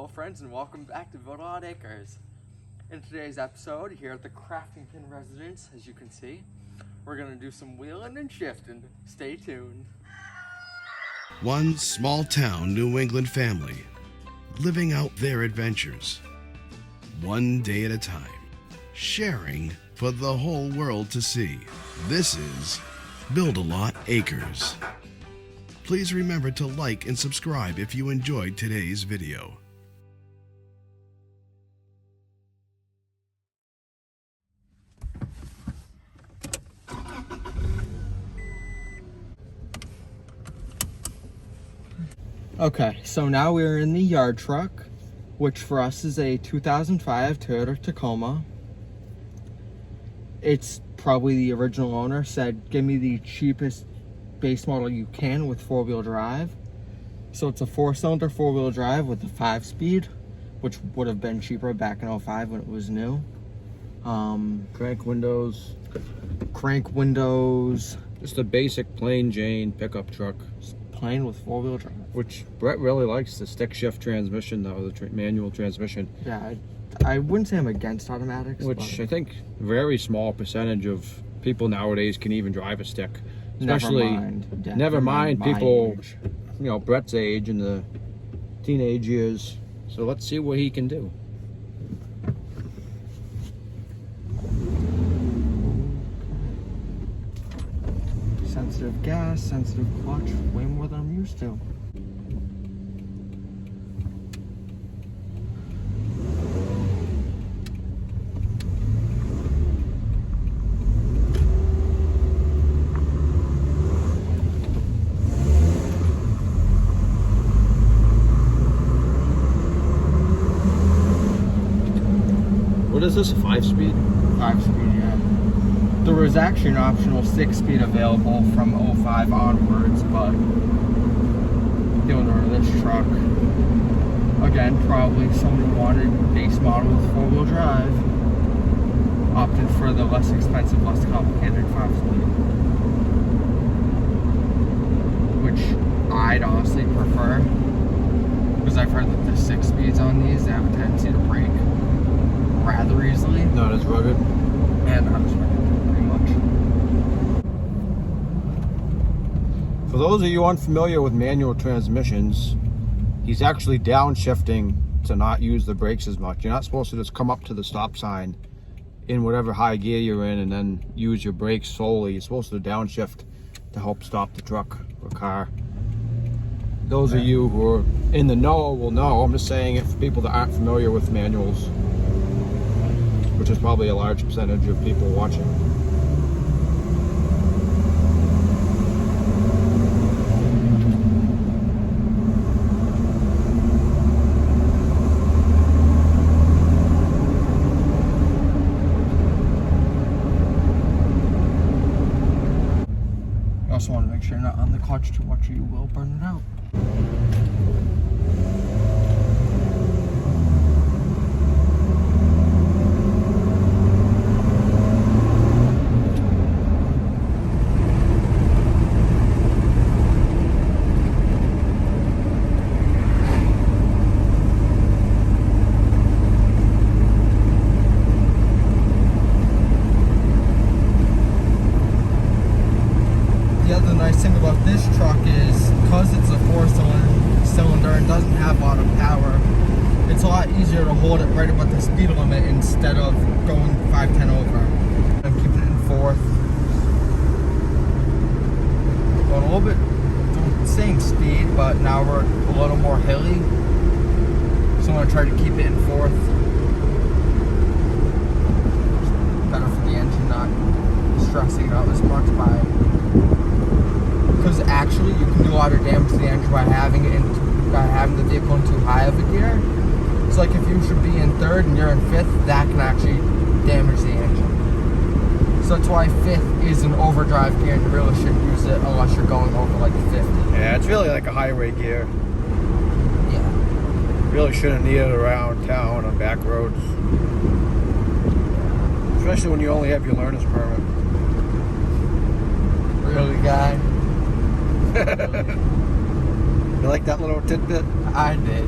Hello friends and welcome back to BuildALot Acres. In today's episode here at the Craftington residence, as you can see, we're going to do some wheeling and shifting. Stay tuned. One small town New England family living out their adventures, one day at a time, sharing for the whole world to see. This is BuildALot Acres. Please remember to like and subscribe if you enjoyed today's video. Okay, so now we're in the yard truck, which for us is a 2005 Toyota Tacoma. It's probably the original owner said, give me the cheapest base model you can with four-wheel drive. So it's a four-cylinder four-wheel drive with a 5-speed, which would have been cheaper back in 05 when it was new. Crank windows. Just a basic plain Jane pickup truck. Plain with four-wheel drive. Which Brett really likes, the stick shift transmission though, the manual transmission. Yeah, I wouldn't say I'm against automatics. Which I think very small percentage of people nowadays can even drive a stick. Especially, never mind people, you know, Brett's age in the teenage years. So let's see what he can do. Sensitive gas, sensitive clutch, way more than I'm used to. What is this, a 5-speed? 5-speed, yeah. There was actually an optional 6-speed available from 05 onwards, but the owner of this truck, again, probably someone who wanted base model with four-wheel drive, opted for the less expensive, less complicated 5-speed, which I'd honestly prefer, because I've heard that the 6 speeds on these, they have a tendency to break rather easily. Not as rugged. And not as rugged, pretty much. For those of you unfamiliar with manual transmissions, he's actually downshifting to not use the brakes as much. You're not supposed to just come up to the stop sign in whatever high gear you're in and then use your brakes solely. You're supposed to downshift to help stop the truck or car. Those of you who are in the know will know. I'm just saying it for people that aren't familiar with manuals, which is probably a large percentage of people watching. You also want to make sure you're not on the clutch too much or you will burn it out. About this truck is because it's a four-cylinder and doesn't have a lot of power, it's a lot easier to hold it right about the speed limit instead of going 5-10 over. I'm keeping it in fourth. Going a little bit, same speed, but now we're a little more hilly. So I'm going to try to keep it in fourth. Better for the engine, not stressing out as much by. Because actually you can do a lot of damage to the engine by having the vehicle in too high of a gear. So like if you should be in third and you're in fifth, that can actually damage the engine. So that's why fifth is an overdrive gear and you really shouldn't use it unless you're going over like 50. Yeah, it's really like a highway gear. Yeah. Really shouldn't need it around town on back roads. Especially when you only have your learner's permit. Really, guy? You like that little tidbit? I did.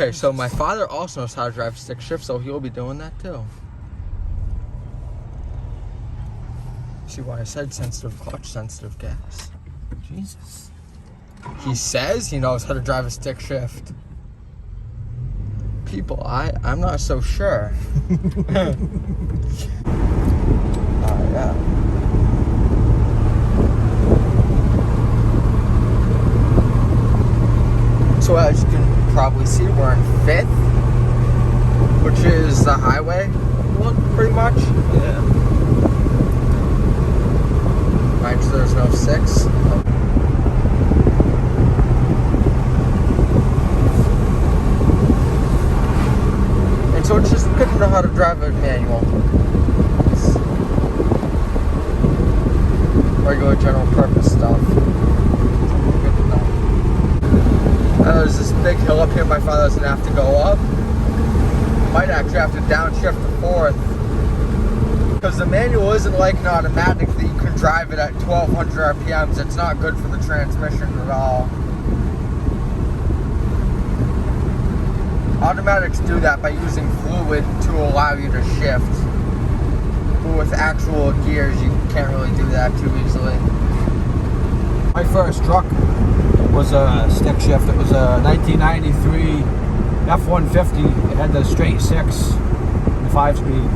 Okay, so my father also knows how to drive stick shift, so he'll be doing that too. See why I said sensitive clutch, sensitive gas. Jesus. He says he knows how to drive a stick shift. People, I'm not so sure. Yeah. So as you can probably see, we're in 5th, which is the highway look pretty much. Yeah. Mind you, there's no 6. And so it's just good to know how to drive a manual. It's regular general purpose stuff. Good to know. There's this big hill up here my father doesn't have to go up. Might actually have to downshift to 4th. Because the manual isn't like an automatic that you can drive it at 1200 RPMs. It's not good for the transmission at all. Automatics do that by using fluid to allow you to shift. But with actual gears, you can't really do that too easily. My first truck was a stick shift. It was a 1993 F-150. It had the straight 6, the 5-speed.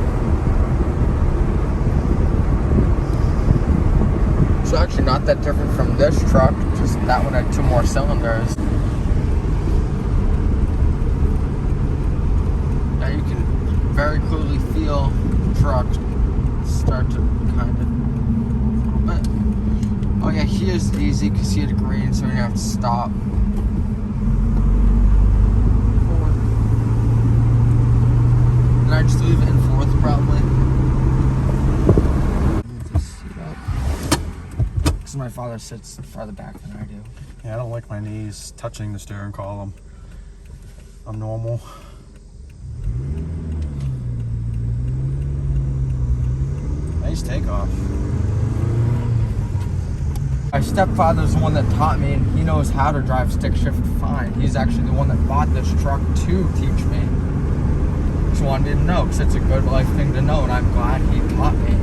So actually not that different from this truck, just that one had 2 more cylinders. Now you can very clearly feel the truck start to kind of a little bit. Oh yeah, here's easy because he had green, so you didn't have to stop. And I just leave it in 4th probably. Because my father sits farther back than I do. Yeah, I don't like my knees touching the steering column. I'm normal. Nice takeoff. My stepfather's the one that taught me, and he knows how to drive stick shift fine. He's actually the one that bought this truck to teach me. Just wanted to know, because it's a good life thing to know, and I'm glad he taught me.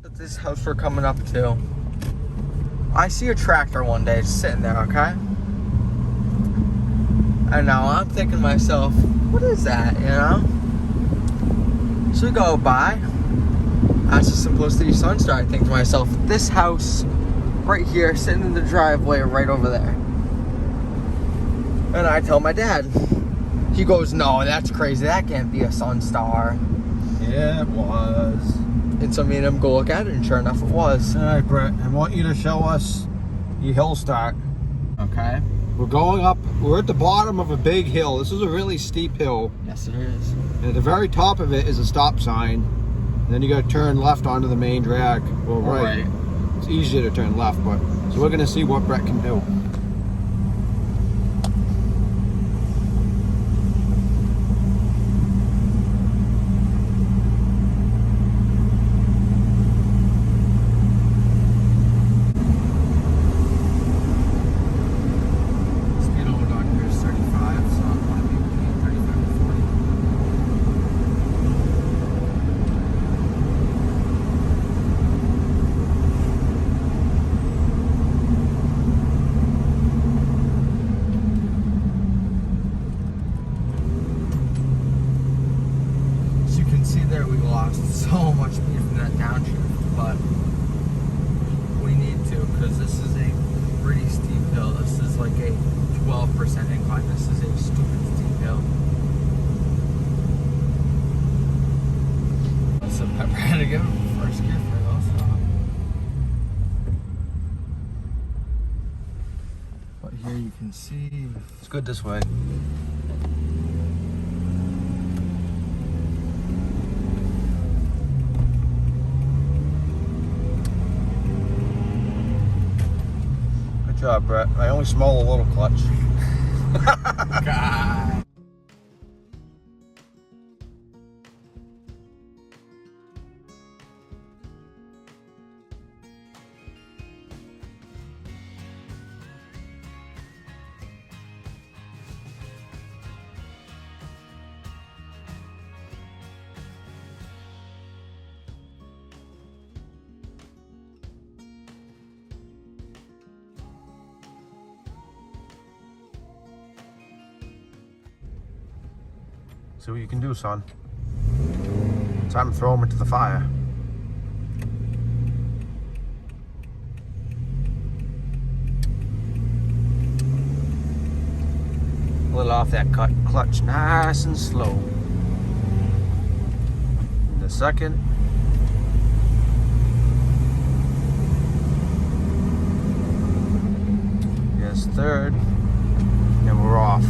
At this house we're coming up to, I see a tractor one day just sitting there, okay? And now I'm thinking to myself, what is that, you know? So we go by. That's the simplicity Sunstar. I think to myself, this house right here, sitting in the driveway right over there. And I tell my dad. He goes, no, that's crazy. That can't be a Sunstar. Yeah, it was. And so me and him go look at it, and sure enough it was. All right, Brett, I want you to show us your hill start. Okay. We're going up, we're at the bottom of a big hill. This is a really steep hill. Yes, it is. And at the very top of it is a stop sign. And then you gotta turn left onto the main drag. Well, right. It's easier to turn left, but so we're gonna see what Brett can do. So much speed from that downshift, but we need to, because this is a pretty steep hill. This is like a 12% incline. This is a stupid steep hill. go. First gear for those. But here you can see. It's good this way. Good job, Brett. I only smell a little clutch. God. See what you can do, son. Time to throw him into the fire. Pull off that clutch nice and slow. In the second. Yes, third. And we're off.